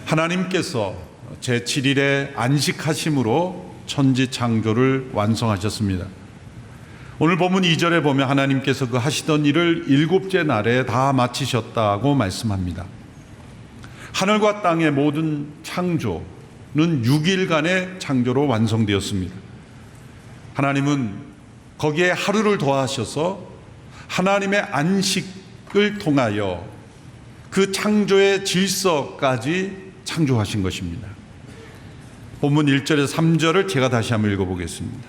하나님께서 제7일에 안식하심으로 천지 창조를 완성하셨습니다. 오늘 본문 2절에 보면 하나님께서 그 하시던 일을 일곱째 날에 다 마치셨다고 말씀합니다. 하늘과 땅의 모든 창조는 6일간의 창조로 완성되었습니다. 하나님은 거기에 하루를 더하셔서 하나님의 안식을 통하여 그 창조의 질서까지 창조하신 것입니다. 본문 1절에서 3절을 제가 다시 한번 읽어보겠습니다.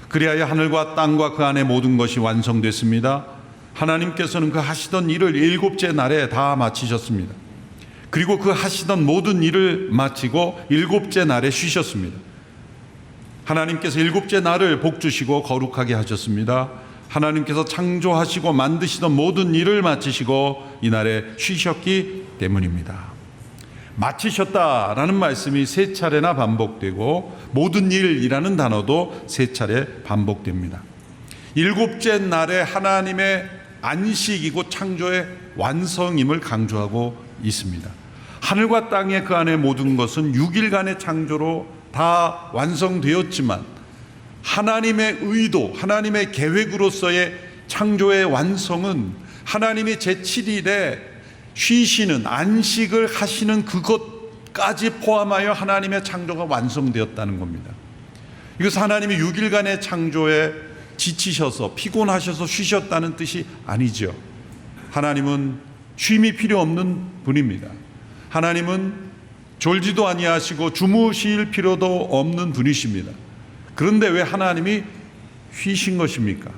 그리하여 하늘과 땅과 그 안에 모든 것이 완성됐습니다. 하나님께서는 그 하시던 일을 일곱째 날에 다 마치셨습니다. 그리고 그 하시던 모든 일을 마치고 일곱째 날에 쉬셨습니다. 하나님께서 일곱째 날을 복주시고 거룩하게 하셨습니다. 하나님께서 창조하시고 만드시던 모든 일을 마치시고 이날에 쉬셨기 때문입니다. 마치셨다라는 말씀이 세 차례나 반복되고 모든 일이라는 단어도 세 차례 반복됩니다. 일곱째 날에 하나님의 안식이고 창조의 완성임을 강조하고 있습니다. 하늘과 땅의 그 안에 모든 것은 6일간의 창조로 다 완성되었지만 하나님의 의도, 하나님의 계획으로서의 창조의 완성은 하나님이 제7일에 쉬시는 안식을 하시는 그것까지 포함하여 하나님의 창조가 완성되었다는 겁니다. 이것은 하나님이 6일간의 창조에 지치셔서 피곤하셔서 쉬셨다는 뜻이 아니죠. 하나님은 쉼이 필요 없는 분입니다. 하나님은 졸지도 아니하시고 주무실 필요도 없는 분이십니다. 그런데 왜 하나님이 쉬신 것입니까?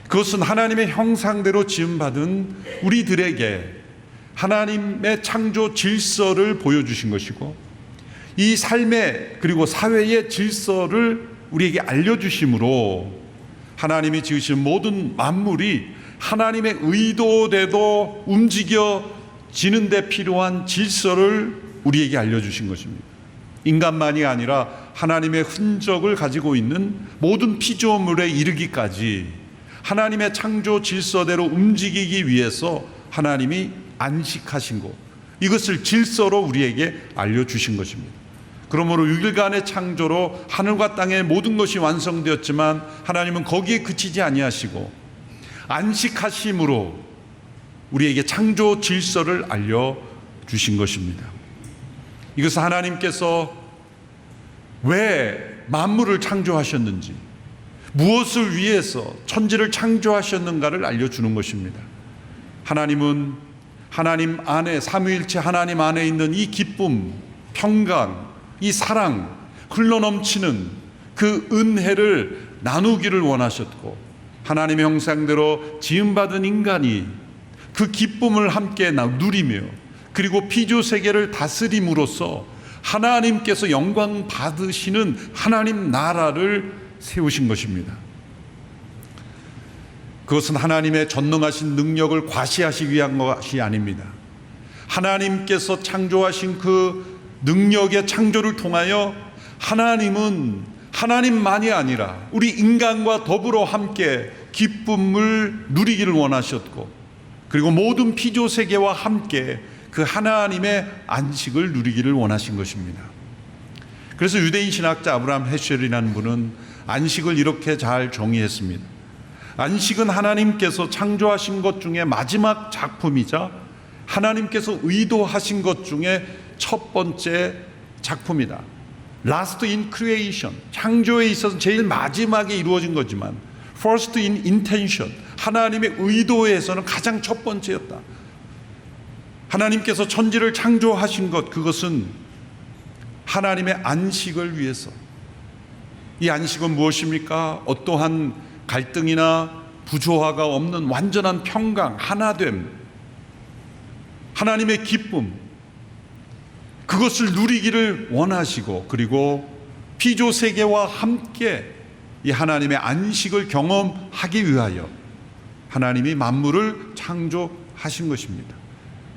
그것은 하나님의 형상대로 지음받은 우리들에게 하나님의 창조 질서를 보여주신 것이고 이 삶의 그리고 사회의 질서를 우리에게 알려주심으로 하나님이 지으신 모든 만물이 하나님의 의도대로 움직여지는 데 필요한 질서를 우리에게 알려주신 것입니다. 인간만이 아니라 하나님의 흔적을 가지고 있는 모든 피조물에 이르기까지 하나님의 창조 질서대로 움직이기 위해서 하나님이 안식하신 것, 이것을 질서로 우리에게 알려주신 것입니다. 그러므로 6일간의 창조로 하늘과 땅의 모든 것이 완성되었지만 하나님은 거기에 그치지 아니하시고 안식하심으로 우리에게 창조 질서를 알려주신 것입니다. 이것은 하나님께서 왜 만물을 창조하셨는지, 무엇을 위해서 천지를 창조하셨는가를 알려주는 것입니다. 하나님은 하나님 안에, 삼위일체 하나님 안에 있는 이 기쁨, 평강, 이 사랑, 흘러넘치는 그 은혜를 나누기를 원하셨고 하나님의 형상대로 지음받은 인간이 그 기쁨을 함께 누리며 그리고 피조세계를 다스림으로써 하나님께서 영광 받으시는 하나님 나라를 세우신 것입니다. 그것은 하나님의 전능하신 능력을 과시하시기 위한 것이 아닙니다. 하나님께서 창조하신 그 능력의 창조를 통하여 하나님은 하나님만이 아니라 우리 인간과 더불어 함께 기쁨을 누리기를 원하셨고 그리고 모든 피조세계와 함께 그 하나님의 안식을 누리기를 원하신 것입니다. 그래서 유대인 신학자 아브라함 헤셜이라는 분은 안식을 이렇게 잘 정의했습니다. 안식은 하나님께서 창조하신 것 중에 마지막 작품이자 하나님께서 의도하신 것 중에 첫 번째 작품이다. Last in creation, 창조에 있어서 제일 마지막에 이루어진 거지만 First in intention, 하나님의 의도에서는 가장 첫 번째였다. 하나님께서 천지를 창조하신 것, 그것은 하나님의 안식을 위해서. 이 안식은 무엇입니까? 어떠한 갈등이나 부조화가 없는 완전한 평강, 하나됨, 하나님의 기쁨, 그것을 누리기를 원하시고 그리고 피조세계와 함께 이 하나님의 안식을 경험하기 위하여 하나님이 만물을 창조하신 것입니다.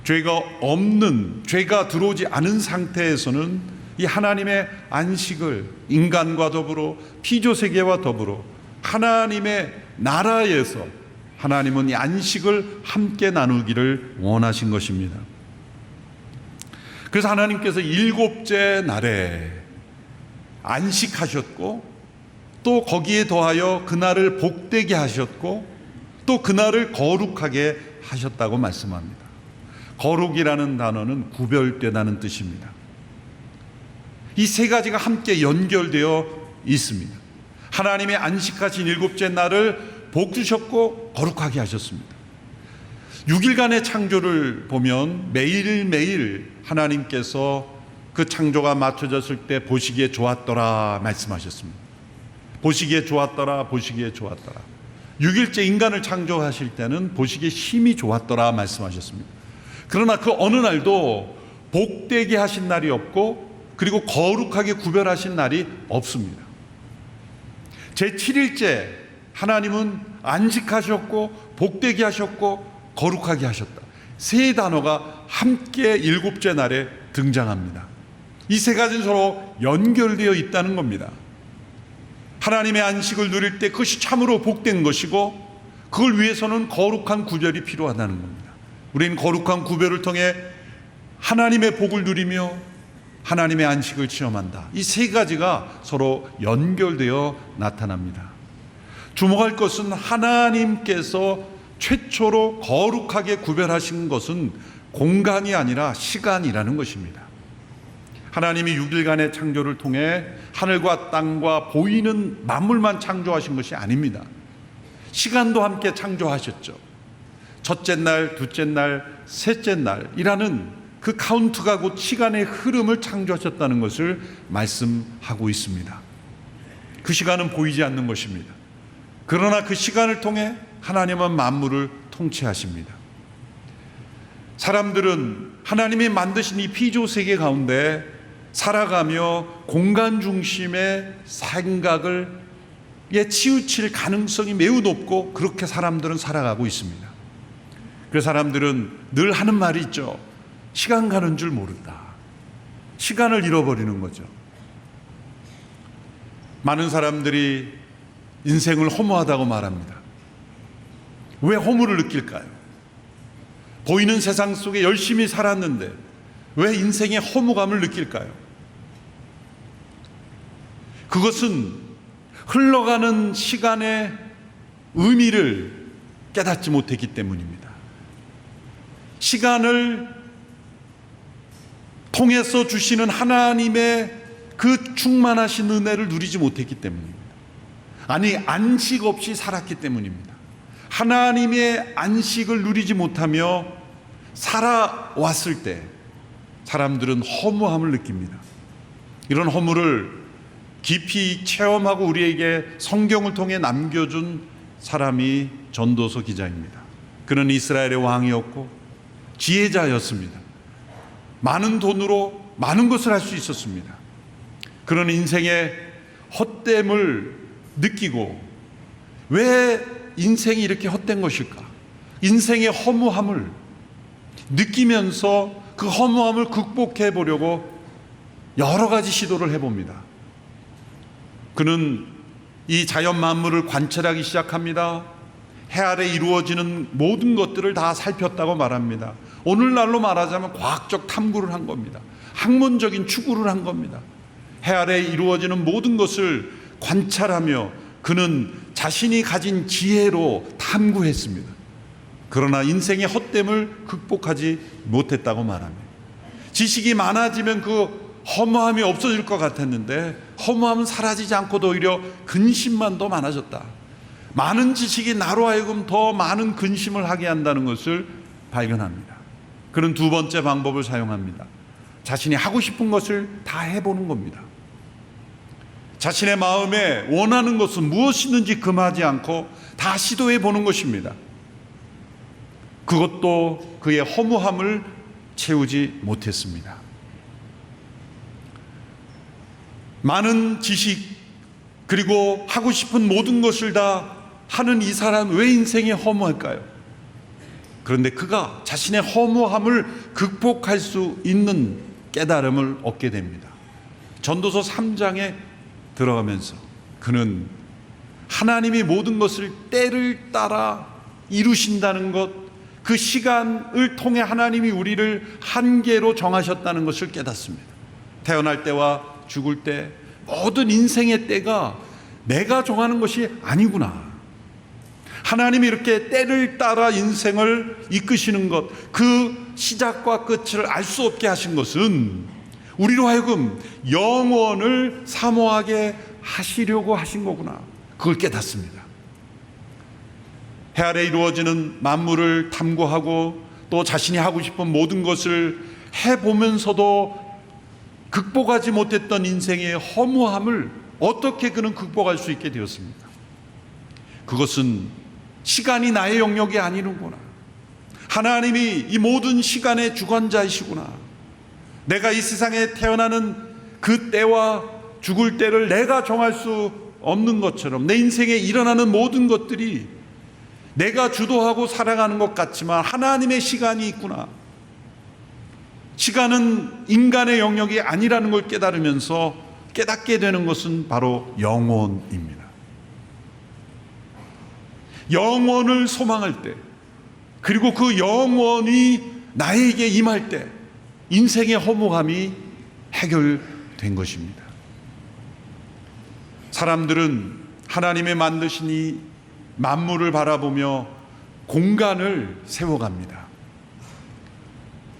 죄가 없는, 죄가 들어오지 않은 상태에서는 이 하나님의 안식을 인간과 더불어 피조세계와 더불어 하나님의 나라에서 하나님은 이 안식을 함께 나누기를 원하신 것입니다. 그래서 하나님께서 일곱째 날에 안식하셨고, 또 거기에 더하여 그날을 복되게 하셨고, 또 그날을 거룩하게 하셨다고 말씀합니다. 거룩이라는 단어는 구별되다는 뜻입니다. 이 세 가지가 함께 연결되어 있습니다. 하나님의 안식하신 일곱째 날을 복 주셨고 거룩하게 하셨습니다. 6일간의 창조를 보면 매일매일 하나님께서 그 창조가 맞춰졌을 때 보시기에 좋았더라 말씀하셨습니다. 보시기에 좋았더라, 보시기에 좋았더라. 6일째 인간을 창조하실 때는 보시기에 심히 좋았더라 말씀하셨습니다. 그러나 그 어느 날도 복되게 하신 날이 없고, 그리고 거룩하게 구별하신 날이 없습니다. 제7일째 하나님은 안식하셨고 복되게 하셨고 거룩하게 하셨다. 세 단어가 함께 일곱째 날에 등장합니다. 이 세 가지는 서로 연결되어 있다는 겁니다. 하나님의 안식을 누릴 때 그것이 참으로 복된 것이고, 그걸 위해서는 거룩한 구별이 필요하다는 겁니다. 우리는 거룩한 구별을 통해 하나님의 복을 누리며 하나님의 안식을 체험한다. 이 세 가지가 서로 연결되어 나타납니다. 주목할 것은 하나님께서 최초로 거룩하게 구별하신 것은 공간이 아니라 시간이라는 것입니다. 하나님이 6일간의 창조를 통해 하늘과 땅과 보이는 만물만 창조하신 것이 아닙니다. 시간도 함께 창조하셨죠. 첫째 날, 둘째 날, 셋째 날이라는 그 카운트가 곧 시간의 흐름을 창조하셨다는 것을 말씀하고 있습니다. 그 시간은 보이지 않는 것입니다. 그러나 그 시간을 통해 하나님은 만물을 통치하십니다. 사람들은 하나님이 만드신 이 피조 세계 가운데 살아가며 공간 중심의 생각을 치우칠 가능성이 매우 높고, 그렇게 사람들은 살아가고 있습니다. 그래서 사람들은 늘 하는 말이 있죠. 시간 가는 줄 모른다. 시간을 잃어버리는 거죠. 많은 사람들이 인생을 허무하다고 말합니다. 왜 허무를 느낄까요? 보이는 세상 속에 열심히 살았는데 왜 인생의 허무감을 느낄까요? 그것은 흘러가는 시간의 의미를 깨닫지 못했기 때문입니다. 시간을 통해서 주시는 하나님의 그 충만하신 은혜를 누리지 못했기 때문입니다. 아니, 안식 없이 살았기 때문입니다. 하나님의 안식을 누리지 못하며 살아왔을 때 사람들은 허무함을 느낍니다. 이런 허무를 깊이 체험하고 우리에게 성경을 통해 남겨준 사람이 전도서 기자입니다. 그는 이스라엘의 왕이었고 지혜자였습니다. 많은 돈으로 많은 것을 할 수 있었습니다. 그런 인생의 헛됨을 느끼고, 왜 인생이 이렇게 헛된 것일까? 인생의 허무함을 느끼면서 그 허무함을 극복해 보려고 여러 가지 시도를 해봅니다. 그는 이 자연 만물을 관찰하기 시작합니다. 해 아래 이루어지는 모든 것들을 다 살폈다고 말합니다. 오늘날로 말하자면 과학적 탐구를 한 겁니다. 학문적인 추구를 한 겁니다. 해 아래 이루어지는 모든 것을 관찰하며 그는 자신이 가진 지혜로 탐구했습니다. 그러나 인생의 헛됨을 극복하지 못했다고 말합니다. 지식이 많아지면 그 허무함이 없어질 것 같았는데 허무함은 사라지지 않고도 오히려 근심만 더 많아졌다. 많은 지식이 나로 하여금 더 많은 근심을 하게 한다는 것을 발견합니다. 그는 두 번째 방법을 사용합니다. 자신이 하고 싶은 것을 다 해보는 겁니다. 자신의 마음에 원하는 것은 무엇이든지 금하지 않고 다 시도해 보는 것입니다. 그것도 그의 허무함을 채우지 못했습니다. 많은 지식 그리고 하고 싶은 모든 것을 다 하는 이 사람, 왜 인생이 허무할까요? 그런데 그가 자신의 허무함을 극복할 수 있는 깨달음을 얻게 됩니다. 전도서 3장에 들어가면서 그는 하나님이 모든 것을 때를 따라 이루신다는 것, 그 시간을 통해 하나님이 우리를 한계로 정하셨다는 것을 깨닫습니다. 태어날 때와 죽을 때 모든 인생의 때가 내가 정하는 것이 아니구나. 하나님이 이렇게 때를 따라 인생을 이끄시는 것, 그 시작과 끝을 알 수 없게 하신 것은 우리로 하여금 영원을 사모하게 하시려고 하신 거구나. 그걸 깨닫습니다. 해 아래 이루어지는 만물을 탐구하고 또 자신이 하고 싶은 모든 것을 해보면서도 극복하지 못했던 인생의 허무함을 어떻게 그는 극복할 수 있게 되었습니까? 그것은 시간이 나의 영역이 아니는구나. 하나님이 이 모든 시간의 주관자이시구나. 내가 이 세상에 태어나는 그 때와 죽을 때를 내가 정할 수 없는 것처럼 내 인생에 일어나는 모든 것들이 내가 주도하고 살아가는 것 같지만 하나님의 시간이 있구나. 시간은 인간의 영역이 아니라는 걸 깨달으면서 깨닫게 되는 것은 바로 영원입니다. 영원을 소망할 때, 그리고 그 영원이 나에게 임할 때 인생의 허무함이 해결된 것입니다. 사람들은 하나님의 만드신 이 만물을 바라보며 공간을 세워갑니다.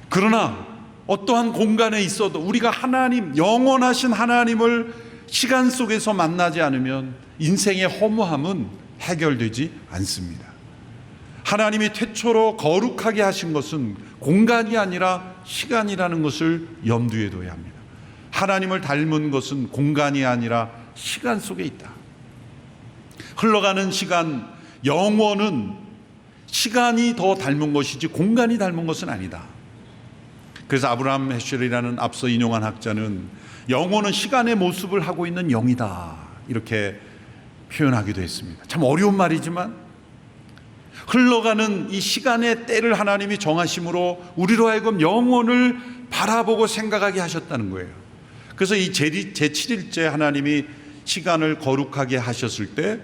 그러나 어떠한 공간에 있어도 우리가 하나님, 영원하신 하나님을 시간 속에서 만나지 않으면 인생의 허무함은 해결되지 않습니다. 하나님이 태초로 거룩하게 하신 것은 공간이 아니라 시간이라는 것을 염두에 둬야 합니다. 하나님을 닮은 것은 공간이 아니라 시간 속에 있다. 흘러가는 시간, 영원은 시간이 더 닮은 것이지 공간이 닮은 것은 아니다. 그래서 아브라함 헤셜이라는 앞서 인용한 학자는 영혼은 시간의 모습을 하고 있는 영이다, 이렇게 표현하기도 했습니다. 참 어려운 말이지만 흘러가는 이 시간의 때를 하나님이 정하심으로 우리로 하여금 영혼을 바라보고 생각하게 하셨다는 거예요. 그래서 이 제7일째 하나님이 시간을 거룩하게 하셨을 때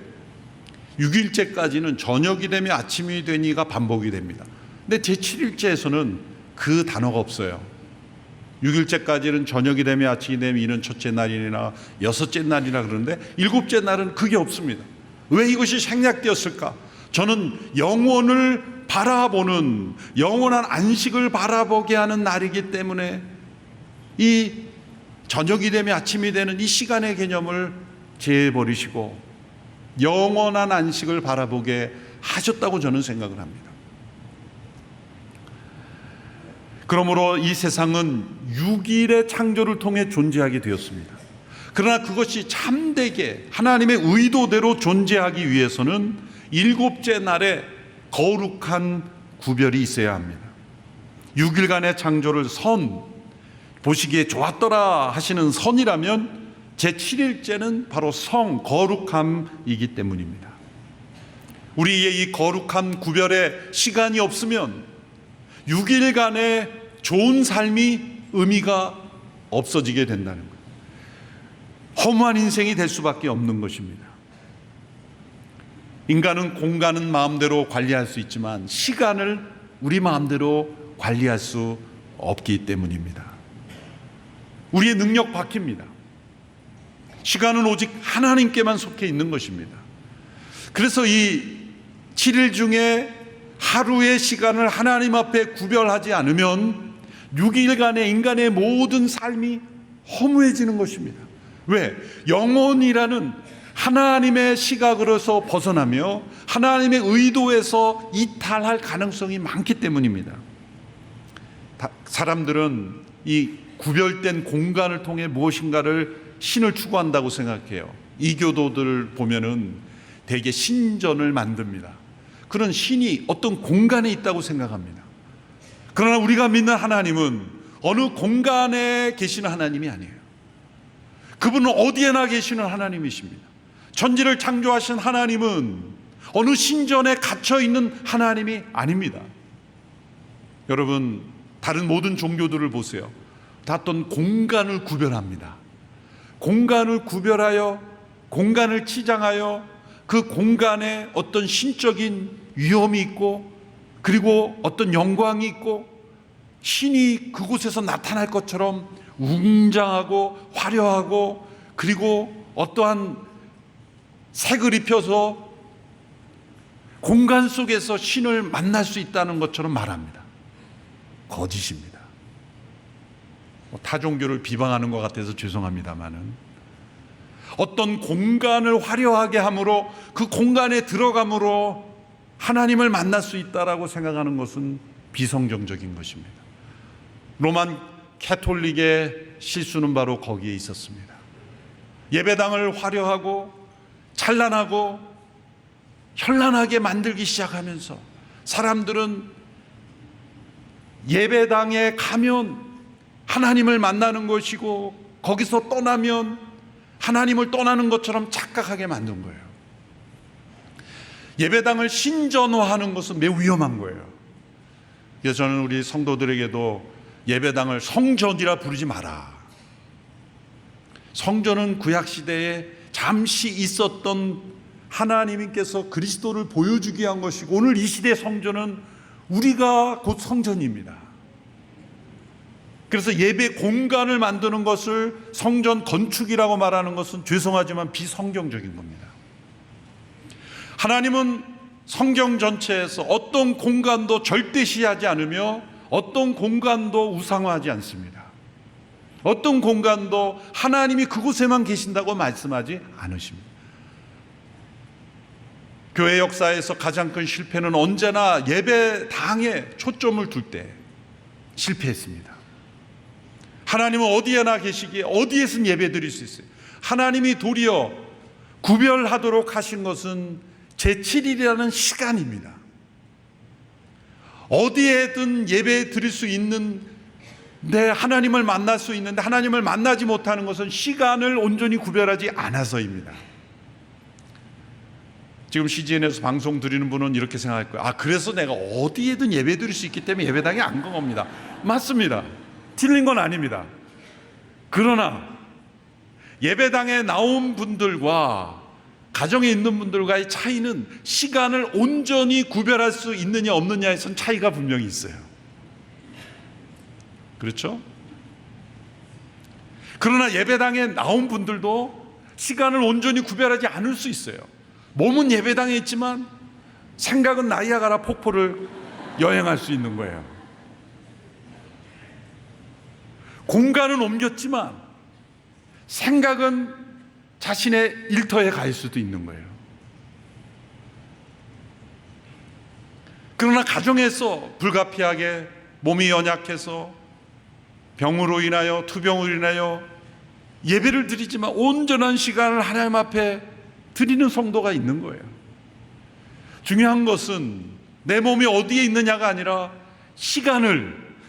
6일째까지는 저녁이 되며 아침이 되니가 반복이 됩니다. 근데 제7일째에서는 그 단어가 없어요. 6일째까지는 저녁이 되며 아침이 되며 이는 첫째 날이나 여섯째 날이나 그러는데 일곱째 날은 그게 없습니다. 왜 이것이 생략되었을까? 저는 영원을 바라보는, 영원한 안식을 바라보게 하는 날이기 때문에 이 저녁이 되며 아침이 되는 이 시간의 개념을 제해버리시고 영원한 안식을 바라보게 하셨다고 저는 생각을 합니다. 그러므로 이 세상은 6일의 창조를 통해 존재하게 되었습니다. 그러나 그것이 참되게 하나님의 의도대로 존재하기 위해서는 일곱째 날에 거룩한 구별이 있어야 합니다. 6일간의 창조를 보시기에 좋았더라 하시는 선이라면 제7일째는 바로 거룩함이기 때문입니다. 우리의 이 거룩한 구별에 시간이 없으면 6일간의 좋은 삶이 의미가 없어지게 된다는 거예요. 허무한 인생이 될 수밖에 없는 것입니다. 인간은 공간은 마음대로 관리할 수 있지만 시간을 우리 마음대로 관리할 수 없기 때문입니다. 우리의 능력 바뀝니다. 시간은 오직 하나님께만 속해 있는 것입니다. 그래서 이 7일 중에 하루의 시간을 하나님 앞에 구별하지 않으면 6일간의 인간의 모든 삶이 허무해지는 것입니다. 왜? 영혼이라는 하나님의 시각으로서 벗어나며 하나님의 의도에서 이탈할 가능성이 많기 때문입니다. 사람들은 이 구별된 공간을 통해 무엇인가를 신을 추구한다고 생각해요. 이교도들 보면은 대개 신전을 만듭니다. 그런 신이 어떤 공간에 있다고 생각합니다. 그러나 우리가 믿는 하나님은 어느 공간에 계시는 하나님이 아니에요. 그분은 어디에나 계시는 하나님이십니다. 천지를 창조하신 하나님은 어느 신전에 갇혀 있는 하나님이 아닙니다. 여러분, 다른 모든 종교들을 보세요. 다 어떤 공간을 구별합니다. 공간을 구별하여, 공간을 치장하여 그 공간에 어떤 신적인 위험이 있고 그리고 어떤 영광이 있고 신이 그곳에서 나타날 것처럼 웅장하고 화려하고, 그리고 어떠한 색을 입혀서 공간 속에서 신을 만날 수 있다는 것처럼 말합니다. 거짓입니다. 타 종교를 비방하는 것 같아서 죄송합니다만은, 어떤 공간을 화려하게 함으로 그 공간에 들어감으로 하나님을 만날 수 있다라고 생각하는 것은 비성경적인 것입니다. 로만 캐톨릭의 실수는 바로 거기에 있었습니다. 예배당을 화려하고 찬란하고 현란하게 만들기 시작하면서 사람들은 예배당에 가면 하나님을 만나는 것이고 거기서 떠나면 하나님을 떠나는 것처럼 착각하게 만든 거예요. 예배당을 신전화하는 것은 매우 위험한 거예요. 그래서 저는 우리 성도들에게도 예배당을 성전이라 부르지 마라. 성전은 구약시대에 잠시 있었던 하나님께서 그리스도를 보여주기 위한 것이고, 오늘 이 시대의 성전은 우리가 곧 성전입니다. 그래서 예배 공간을 만드는 것을 성전 건축이라고 말하는 것은 죄송하지만 비성경적인 겁니다. 하나님은 성경 전체에서 어떤 공간도 절대시하지 않으며 어떤 공간도 우상화하지 않습니다. 어떤 공간도 하나님이 그곳에만 계신다고 말씀하지 않으십니다. 교회 역사에서 가장 큰 실패는 언제나 예배당에 초점을 둘 때 실패했습니다. 하나님은 어디에나 계시기에 어디에선 예배 드릴 수 있어요. 하나님이 도리어 구별하도록 하신 것은 제7일이라는 시간입니다. 어디에든 예배 드릴 수 있는데, 하나님을 만날 수 있는데 하나님을 만나지 못하는 것은 시간을 온전히 구별하지 않아서입니다. 지금 CGN에서 방송 드리는 분은 이렇게 생각할 거예요. 그래서 내가 어디에든 예배 드릴 수 있기 때문에 예배당에 안 간 겁니다. 맞습니다. 틀린 건 아닙니다. 그러나 예배당에 나온 분들과 가정에 있는 분들과의 차이는 시간을 온전히 구별할 수 있느냐 없느냐에선 차이가 분명히 있어요. 그렇죠? 그러나 예배당에 나온 분들도 시간을 온전히 구별하지 않을 수 있어요. 몸은 예배당에 있지만 생각은 나이아가라 폭포를 여행할 수 있는 거예요. 공간은 옮겼지만 생각은 자신의 일터에 가 있을 수도 있는 거예요. 그러나 가정에서 불가피하게 몸이 연약해서 병으로 인하여, 투병으로 인하여 예배를 드리지만 온전한 시간을 하나님 앞에 드리는 성도가 있는 거예요. 중요한 것은 내 몸이 어디에 있느냐가 아니라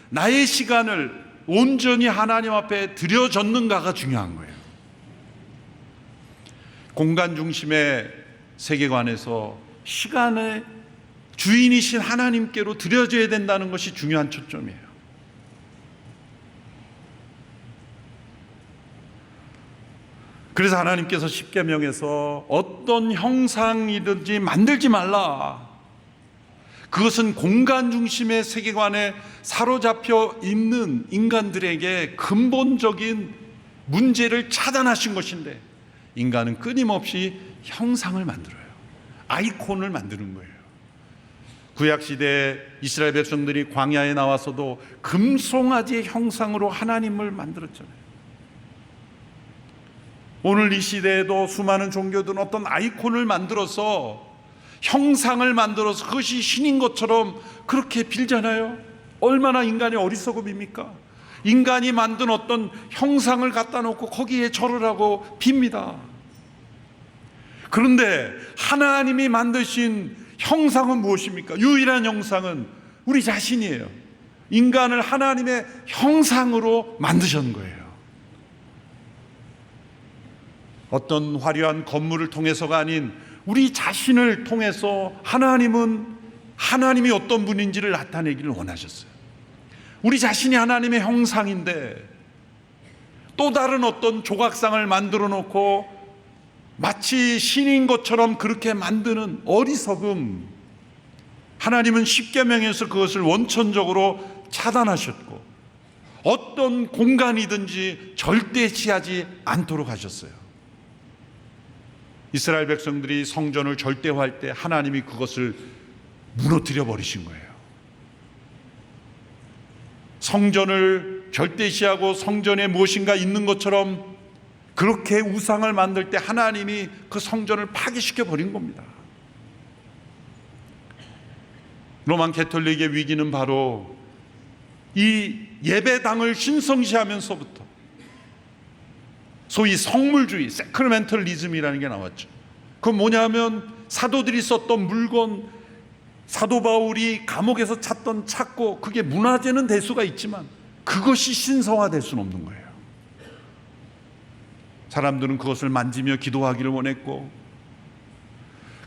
나의 시간을 온전히 하나님 앞에 드려졌는가가 중요한 거예요. 공간 중심의 세계관에서 시간의 주인이신 하나님께로 드려져야 된다는 것이 중요한 초점이에요. 그래서 하나님께서 십계명에서 어떤 형상이든지 만들지 말라. 그것은 공간 중심의 세계관에 사로잡혀 있는 인간들에게 근본적인 문제를 차단하신 것인데, 인간은 끊임없이 형상을 만들어요. 아이콘을 만드는 거예요. 구약시대에 이스라엘 백성들이 광야에 나와서도 금송아지의 형상으로 하나님을 만들었잖아요. 오늘 이 시대에도 수많은 종교들은 어떤 아이콘을 만들어서, 형상을 만들어서 그것이 신인 것처럼 그렇게 빌잖아요. 얼마나 인간의 어리석음입니까? 인간이 만든 어떤 형상을 갖다 놓고 거기에 절을 하고 빕니다. 그런데 하나님이 만드신 형상은 무엇입니까? 유일한 형상은 우리 자신이에요. 인간을 하나님의 형상으로 만드신 거예요. 어떤 화려한 건물을 통해서가 아닌 우리 자신을 통해서 하나님이 어떤 분인지를 나타내기를 원하셨어요. 우리 자신이 하나님의 형상인데 또 다른 어떤 조각상을 만들어 놓고 마치 신인 것처럼 그렇게 만드는 어리석음, 하나님은 십계명에서 그것을 원천적으로 차단하셨고 어떤 공간이든지 절대 취하지 않도록 하셨어요. 이스라엘 백성들이 성전을 절대화할 때 하나님이 그것을 무너뜨려 버리신 거예요. 성전을 절대시하고 성전에 무엇인가 있는 것처럼 그렇게 우상을 만들 때 하나님이 그 성전을 파괴시켜 버린 겁니다. 로만 가톨릭의 위기는 바로 이 예배당을 신성시하면서부터 소위 성물주의, 세크리멘털리즘이라는 게 나왔죠. 그건 뭐냐면 사도들이 썼던 물건, 사도 바울이 감옥에서 찾고 그게 문화재는 될 수가 있지만 그것이 신성화될 수는 없는 거예요. 사람들은 그것을 만지며 기도하기를 원했고,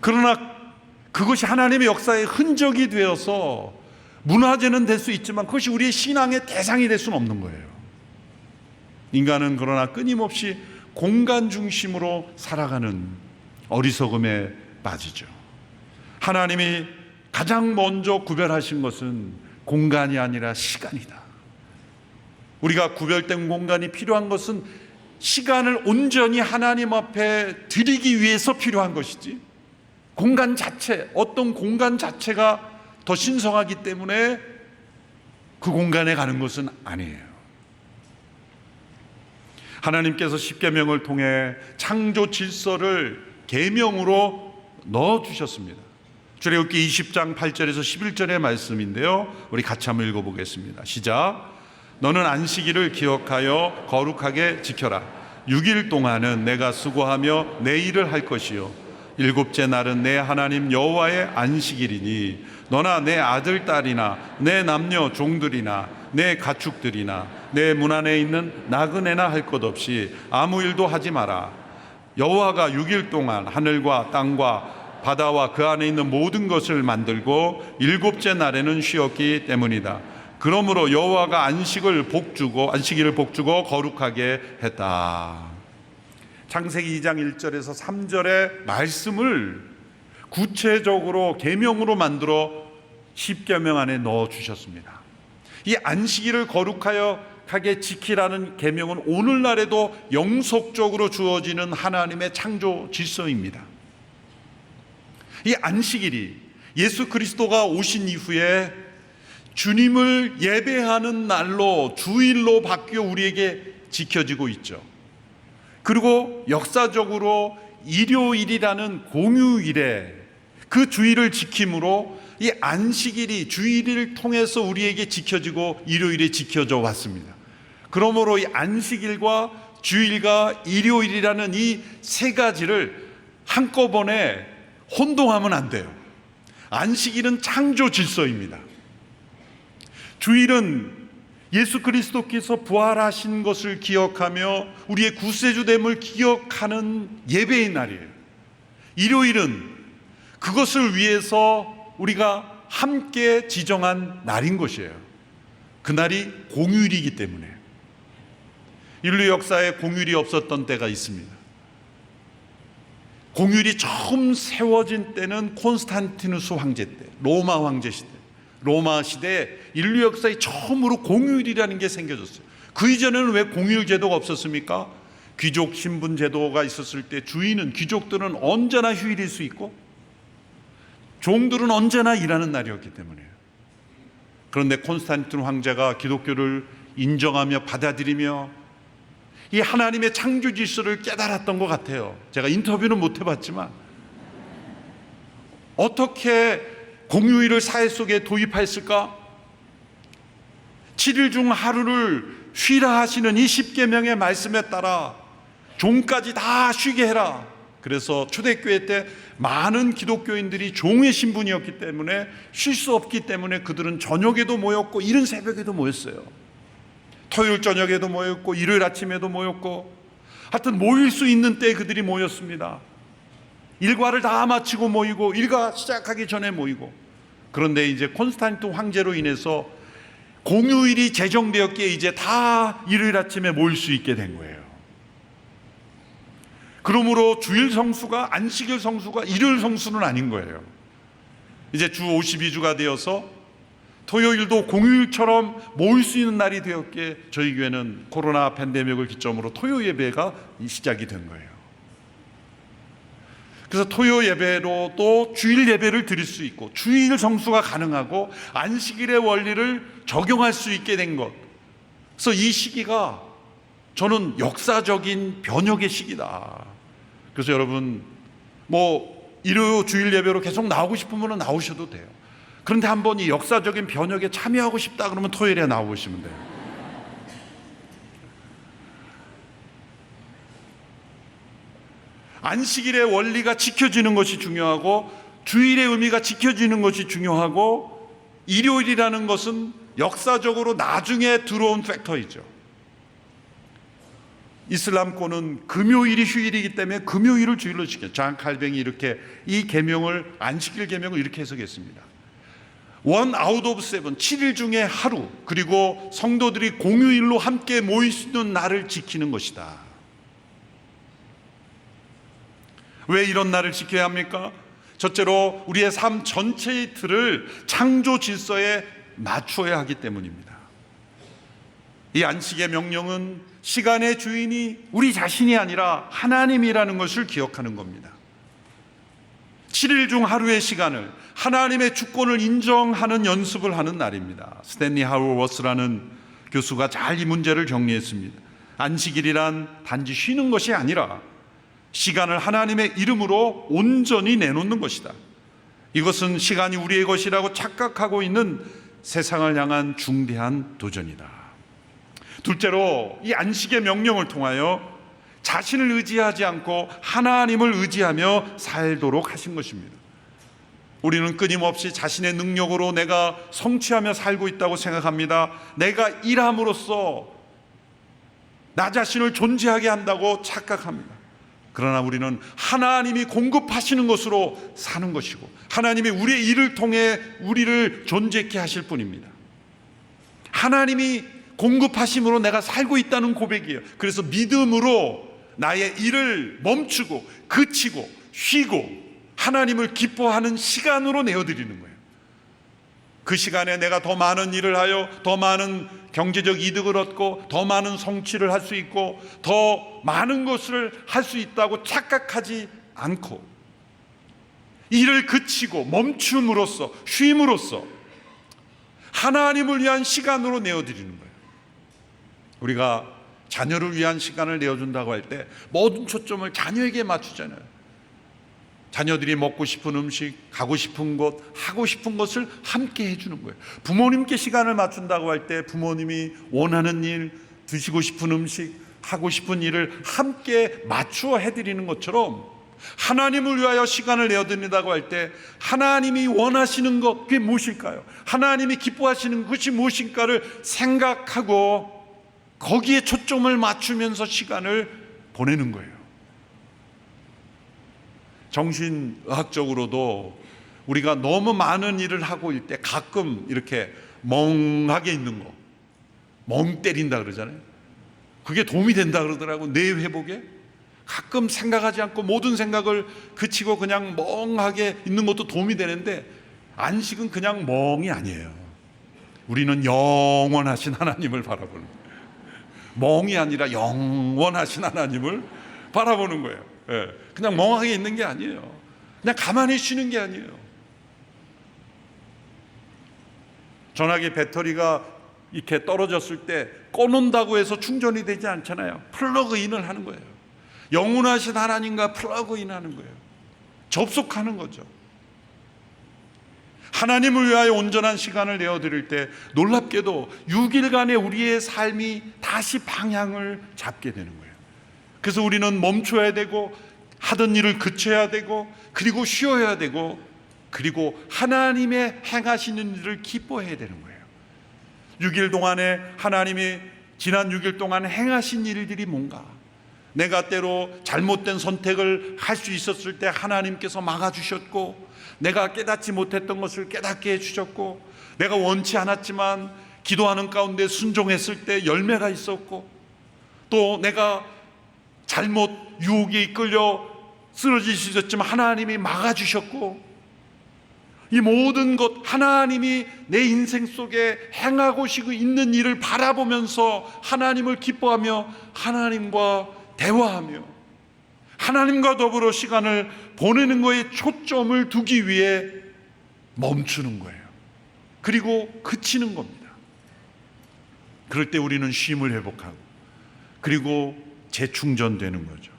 그러나 그것이 하나님의 역사의 흔적이 되어서 문화재는 될 수 있지만 그것이 우리의 신앙의 대상이 될 수는 없는 거예요. 인간은 그러나 끊임없이 공간 중심으로 살아가는 어리석음에 빠지죠. 하나님이 가장 먼저 구별하신 것은 공간이 아니라 시간이다. 우리가 구별된 공간이 필요한 것은 시간을 온전히 하나님 앞에 드리기 위해서 필요한 것이지, 공간 자체, 어떤 공간 자체가 더 신성하기 때문에 그 공간에 가는 것은 아니에요. 하나님께서 십계명을 통해 창조 질서를 계명으로 넣어주셨습니다. 출애굽기 20장 8절에서 11절의 말씀인데요, 우리 같이 한번 읽어보겠습니다. 시작. 너는 안식일을 기억하여 거룩하게 지켜라. 6일 동안은 내가 수고하며 내 일을 할 것이요, 일곱째 날은 내 하나님 여호와의 안식일이니 너나 내 아들 딸이나 내 남녀 종들이나 내 가축들이나 내 문 안에 있는 나그네나 할 것 없이 아무 일도 하지 마라. 여호와가 6일 동안 하늘과 땅과 바다와 그 안에 있는 모든 것을 만들고 일곱째 날에는 쉬었기 때문이다. 그러므로 여호와가 안식일을 복주고 거룩하게 했다. 창세기 2장 1절에서 3절의 말씀을 구체적으로 계명으로 만들어 십계명 안에 넣어 주셨습니다. 이 안식일을 거룩하게 지키라는 계명은 오늘날에도 영속적으로 주어지는 하나님의 창조 질서입니다. 이 안식일이 예수 그리스도가 오신 이후에 주님을 예배하는 날로, 주일로 바뀌어 우리에게 지켜지고 있죠. 그리고 역사적으로 일요일이라는 공휴일에 그 주일을 지킴으로 이 안식일이 주일을 통해서 우리에게 지켜지고 일요일에 지켜져 왔습니다. 그러므로 이 안식일과 주일과 일요일이라는 이 세 가지를 한꺼번에 혼동하면 안 돼요. 안식일은 창조 질서입니다. 주일은 예수 그리스도께서 부활하신 것을 기억하며 우리의 구세주됨을 기억하는 예배의 날이에요. 일요일은 그것을 위해서 우리가 함께 지정한 날인 것이에요. 그날이 공휴일이기 때문에. 인류 역사에 공휴일이 없었던 때가 있습니다. 공휴일이 처음 세워진 때는 콘스탄티누스 황제 때, 로마 황제 시대, 로마 시대에 인류 역사에 처음으로 공휴일이라는 게 생겨졌어요. 그 이전에는 왜 공휴일 제도가 없었습니까? 귀족 신분 제도가 있었을 때 주인은, 귀족들은 언제나 휴일일 수 있고 종들은 언제나 일하는 날이었기 때문에요. 그런데 콘스탄틴 황제가 기독교를 인정하며 받아들이며 이 하나님의 창조 질서를 깨달았던 것 같아요. 제가 인터뷰는 못 해봤지만 어떻게 공휴일을 사회 속에 도입했을까? 7일 중 하루를 쉬라 하시는 이 십계명의 말씀에 따라 종까지 다 쉬게 해라. 그래서 초대교회 때 많은 기독교인들이 종의 신분이었기 때문에 쉴 수 없기 때문에 그들은 저녁에도 모였고 이른 새벽에도 모였어요. 토요일 저녁에도 모였고 일요일 아침에도 모였고, 하여튼 모일 수 있는 때에 그들이 모였습니다. 일과를 다 마치고 모이고 일과 시작하기 전에 모이고. 그런데 이제 콘스탄틴 황제로 인해서 공휴일이 제정되었기에 이제 다 일요일 아침에 모일 수 있게 된 거예요. 그러므로 주일 성수가 안식일 성수가 일요일 성수는 아닌 거예요. 이제 주 52주가 되어서 토요일도 공휴일처럼 모일 수 있는 날이 되었기에 저희 교회는 코로나 팬데믹을 기점으로 토요 예배가 시작이 된 거예요. 그래서 토요 예배로 또 주일 예배를 드릴 수 있고 주일 성수가 가능하고 안식일의 원리를 적용할 수 있게 된 것. 그래서 이 시기가 저는 역사적인 변혁의 시기다. 그래서 여러분 일요 주일 예배로 계속 나오고 싶은 분은 나오셔도 돼요. 그런데 한번 이 역사적인 변혁에 참여하고 싶다 그러면 토요일에 나오시면 돼요. 안식일의 원리가 지켜지는 것이 중요하고 주일의 의미가 지켜지는 것이 중요하고 일요일이라는 것은 역사적으로 나중에 들어온 팩터이죠. 이슬람권은 금요일이 휴일이기 때문에 금요일을 주일로 지켜요. 잔 칼뱅이 이렇게 이 계명을 안식일 계명을 이렇게 해석했습니다. 원 아웃 오브 세븐, 7일 중에 하루, 그리고 성도들이 공휴일로 함께 모일 수 있는 날을 지키는 것이다. 왜 이런 날을 지켜야 합니까? 첫째로 우리의 삶 전체의 틀을 창조 질서에 맞추어야 하기 때문입니다. 이 안식의 명령은 시간의 주인이 우리 자신이 아니라 하나님이라는 것을 기억하는 겁니다. 7일 중 하루의 시간을 하나님의 주권을 인정하는 연습을 하는 날입니다. 스탠리 하워워스라는 교수가 잘 이 문제를 정리했습니다. 안식일이란 단지 쉬는 것이 아니라 시간을 하나님의 이름으로 온전히 내놓는 것이다. 이것은 시간이 우리의 것이라고 착각하고 있는 세상을 향한 중대한 도전이다. 둘째로 이 안식의 명령을 통하여 자신을 의지하지 않고 하나님을 의지하며 살도록 하신 것입니다. 우리는 끊임없이 자신의 능력으로 내가 성취하며 살고 있다고 생각합니다. 내가 일함으로써 나 자신을 존재하게 한다고 착각합니다. 그러나 우리는 하나님이 공급하시는 것으로 사는 것이고 하나님이 우리의 일을 통해 우리를 존재케 하실 뿐입니다. 하나님이 공급하심으로 내가 살고 있다는 고백이에요. 그래서 믿음으로 나의 일을 멈추고 그치고 쉬고 하나님을 기뻐하는 시간으로 내어드리는 거예요. 그 시간에 내가 더 많은 일을 하여 더 많은 경제적 이득을 얻고 더 많은 성취를 할 수 있고 더 많은 것을 할 수 있다고 착각하지 않고 일을 그치고 멈춤으로써 쉼으로써 하나님을 위한 시간으로 내어드리는 거예요. 우리가 자녀를 위한 시간을 내어준다고 할 때 모든 초점을 자녀에게 맞추잖아요. 자녀들이 먹고 싶은 음식, 가고 싶은 곳, 하고 싶은 것을 함께 해주는 거예요. 부모님께 시간을 맞춘다고 할 때 부모님이 원하는 일, 드시고 싶은 음식, 하고 싶은 일을 함께 맞추어 해드리는 것처럼 하나님을 위하여 시간을 내어드린다고 할 때 하나님이 원하시는 것, 그게 무엇일까요? 하나님이 기뻐하시는 것이 무엇인가를 생각하고 거기에 초점을 맞추면서 시간을 보내는 거예요. 정신의학적으로도 우리가 너무 많은 일을 하고 있을 때 가끔 이렇게 멍하게 있는 거, 멍 때린다 그러잖아요. 그게 도움이 된다 그러더라고. 뇌 회복에. 가끔 생각하지 않고 모든 생각을 그치고 그냥 멍하게 있는 것도 도움이 되는데 안식은 그냥 멍이 아니에요. 우리는 영원하신 하나님을 바라보는 거예요. 멍이 아니라 영원하신 하나님을 바라보는 거예요. 그냥 멍하게 있는 게 아니에요. 그냥 가만히 쉬는 게 아니에요. 전화기 배터리가 이렇게 떨어졌을 때 꺼놓는다고 해서 충전이 되지 않잖아요. 플러그인을 하는 거예요. 영원하신 하나님과 플러그인 하는 거예요. 접속하는 거죠. 하나님을 위하여 온전한 시간을 내어드릴 때 놀랍게도 6일간의 우리의 삶이 다시 방향을 잡게 되는 거예요. 그래서 우리는 멈춰야 되고 하던 일을 그쳐야 되고 그리고 쉬어야 되고 그리고 하나님의 행하시는 일을 기뻐해야 되는 거예요. 6일 동안에 하나님이 지난 6일 동안 행하신 일들이 뭔가, 내가 때로 잘못된 선택을 할 수 있었을 때 하나님께서 막아주셨고 내가 깨닫지 못했던 것을 깨닫게 해주셨고 내가 원치 않았지만 기도하는 가운데 순종했을 때 열매가 있었고 또 내가 잘못 유혹에 이끌려 쓰러질 수 있었지만 하나님이 막아주셨고 이 모든 것, 하나님이 내 인생 속에 행하고 있는 일을 바라보면서 하나님을 기뻐하며 하나님과 대화하며 하나님과 더불어 시간을 보내는 것에 초점을 두기 위해 멈추는 거예요. 그리고 그치는 겁니다. 그럴 때 우리는 쉼을 회복하고 그리고 재충전되는 거죠.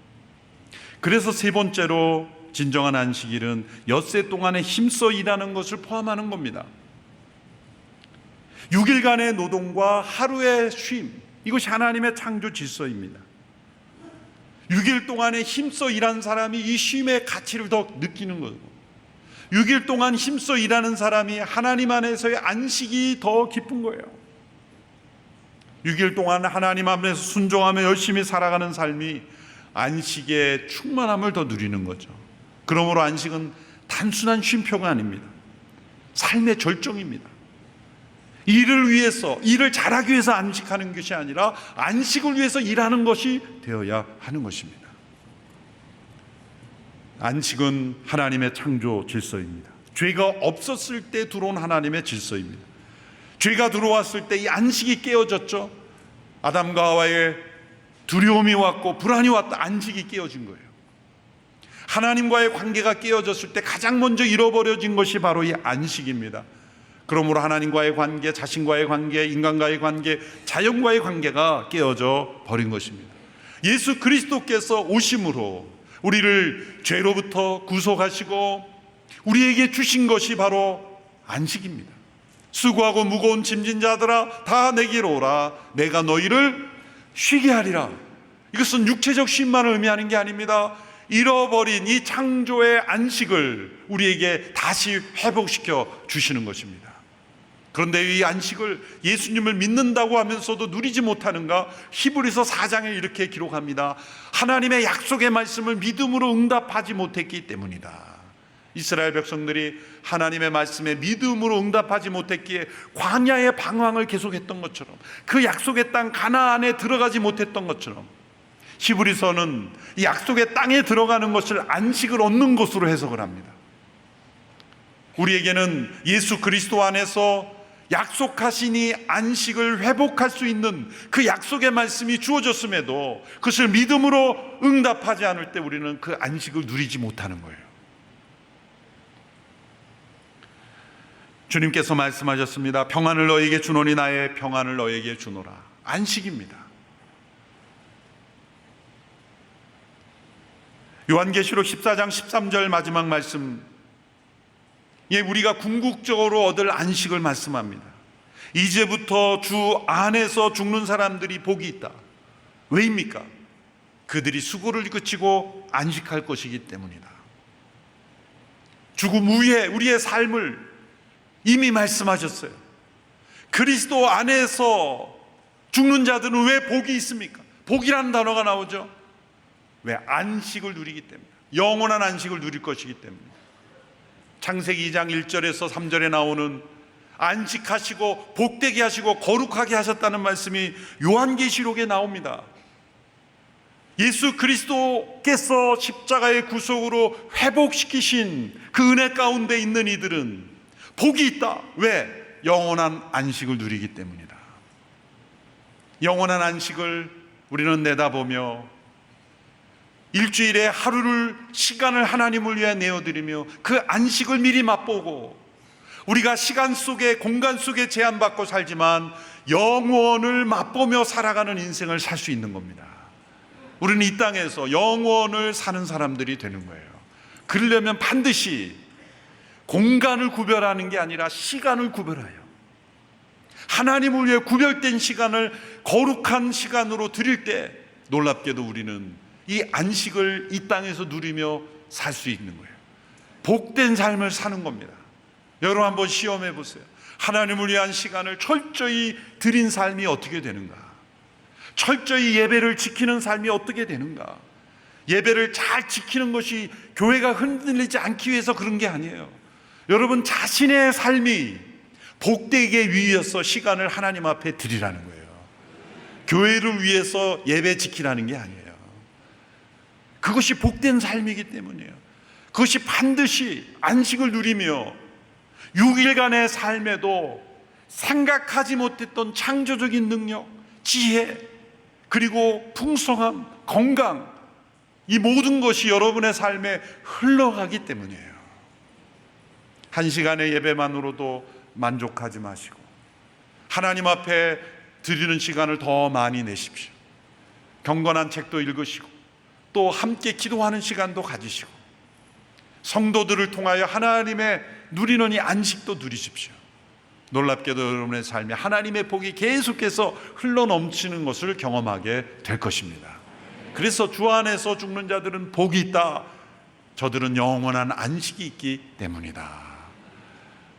그래서 세 번째로 진정한 안식일은 엿새 동안에 힘써 일하는 것을 포함하는 겁니다. 6일간의 노동과 하루의 쉼, 이것이 하나님의 창조 질서입니다. 6일 동안에 힘써 일한 사람이 이 쉼의 가치를 더 느끼는 거고, 6일 동안 힘써 일하는 사람이 하나님 안에서의 안식이 더 깊은 거예요. 6일 동안 하나님 앞에서 순종하며 열심히 살아가는 삶이 안식의 충만함을 더 누리는 거죠. 그러므로 안식은 단순한 쉼표가 아닙니다. 삶의 절정입니다. 일을 위해서, 일을 잘하기 위해서 안식하는 것이 아니라 안식을 위해서 일하는 것이 되어야 하는 것입니다. 안식은 하나님의 창조 질서입니다. 죄가 없었을 때 들어온 하나님의 질서입니다. 죄가 들어왔을 때 이 안식이 깨어졌죠. 아담과 하와의 두려움이 왔고 불안이 왔다. 안식이 깨어진 거예요. 하나님과의 관계가 깨어졌을 때 가장 먼저 잃어버려진 것이 바로 이 안식입니다. 그러므로 하나님과의 관계, 자신과의 관계, 인간과의 관계, 자연과의 관계가 깨어져 버린 것입니다. 예수 그리스도께서 오심으로 우리를 죄로부터 구속하시고 우리에게 주신 것이 바로 안식입니다. 수고하고 무거운 짐진 자들아 다 내게로 오라, 내가 너희를 쉬게 하리라. 이것은 육체적 쉼만을 의미하는 게 아닙니다. 잃어버린 이 창조의 안식을 우리에게 다시 회복시켜 주시는 것입니다. 그런데 이 안식을 예수님을 믿는다고 하면서도 누리지 못하는가? 히브리서 4장에 이렇게 기록합니다. 하나님의 약속의 말씀을 믿음으로 응답하지 못했기 때문이다. 이스라엘 백성들이 하나님의 말씀에 믿음으로 응답하지 못했기에 광야의 방황을 계속했던 것처럼, 그 약속의 땅 가나안에 들어가지 못했던 것처럼, 히브리서는 이 약속의 땅에 들어가는 것을 안식을 얻는 것으로 해석을 합니다. 우리에게는 예수 그리스도 안에서 약속하신 이 안식을 회복할 수 있는 그 약속의 말씀이 주어졌음에도 그것을 믿음으로 응답하지 않을 때 우리는 그 안식을 누리지 못하는 거예요. 주님께서 말씀하셨습니다. 평안을 너에게 주노니 나의 평안을 너에게 주노라. 안식입니다. 요한계시록 14장 13절 마지막 말씀, 우리가 궁극적으로 얻을 안식을 말씀합니다. 이제부터 주 안에서 죽는 사람들이 복이 있다. 왜입니까? 그들이 수고를 그치고 안식할 것이기 때문이다. 죽음 후에 우리의 삶을 이미 말씀하셨어요. 그리스도 안에서 죽는 자들은 왜 복이 있습니까? 복이라는 단어가 나오죠. 왜? 안식을 누리기 때문에, 영원한 안식을 누릴 것이기 때문에. 창세기 2장 1절에서 3절에 나오는 안식하시고 복되게 하시고 거룩하게 하셨다는 말씀이 요한계시록에 나옵니다. 예수 그리스도께서 십자가의 구속으로 회복시키신 그 은혜 가운데 있는 이들은 복이 있다. 왜? 영원한 안식을 누리기 때문이다. 영원한 안식을 우리는 내다보며 일주일에 하루를 시간을 하나님을 위해 내어드리며 그 안식을 미리 맛보고, 우리가 시간 속에 공간 속에 제한받고 살지만 영원을 맛보며 살아가는 인생을 살 수 있는 겁니다. 우리는 이 땅에서 영원을 사는 사람들이 되는 거예요. 그러려면 반드시 공간을 구별하는 게 아니라 시간을 구별해요. 하나님을 위해 구별된 시간을 거룩한 시간으로 드릴 때 놀랍게도 우리는 이 안식을 이 땅에서 누리며 살 수 있는 거예요. 복된 삶을 사는 겁니다. 여러분 한번 시험해 보세요. 하나님을 위한 시간을 철저히 드린 삶이 어떻게 되는가? 철저히 예배를 지키는 삶이 어떻게 되는가? 예배를 잘 지키는 것이 교회가 흔들리지 않기 위해서 그런 게 아니에요. 여러분 자신의 삶이 복되게 위해서 시간을 하나님 앞에 드리라는 거예요. 교회를 위해서 예배 지키라는 게 아니에요. 그것이 복된 삶이기 때문이에요. 그것이 반드시 안식을 누리며 6일간의 삶에도 생각하지 못했던 창조적인 능력, 지혜, 그리고 풍성함, 건강, 이 모든 것이 여러분의 삶에 흘러가기 때문이에요. 한 시간의 예배만으로도 만족하지 마시고 하나님 앞에 드리는 시간을 더 많이 내십시오. 경건한 책도 읽으시고 또 함께 기도하는 시간도 가지시고 성도들을 통하여 하나님의 누리는 이 안식도 누리십시오. 놀랍게도 여러분의 삶에 하나님의 복이 계속해서 흘러넘치는 것을 경험하게 될 것입니다. 그래서 주 안에서 죽는 자들은 복이 있다. 저들은 영원한 안식이 있기 때문이다.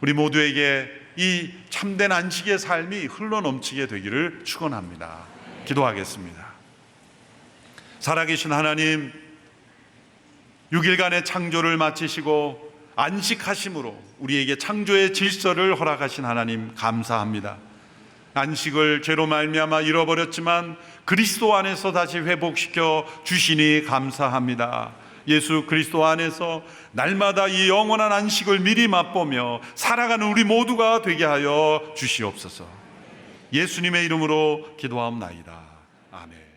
우리 모두에게 이 참된 안식의 삶이 흘러넘치게 되기를 축원합니다. 기도하겠습니다. 살아계신 하나님, 6일간의 창조를 마치시고 안식하심으로 우리에게 창조의 질서를 허락하신 하나님 감사합니다. 안식을 죄로 말미암아 잃어버렸지만 그리스도 안에서 다시 회복시켜 주시니 감사합니다. 예수 그리스도 안에서 날마다 이 영원한 안식을 미리 맛보며 살아가는 우리 모두가 되게 하여 주시옵소서. 예수님의 이름으로 기도하옵나이다. 아멘.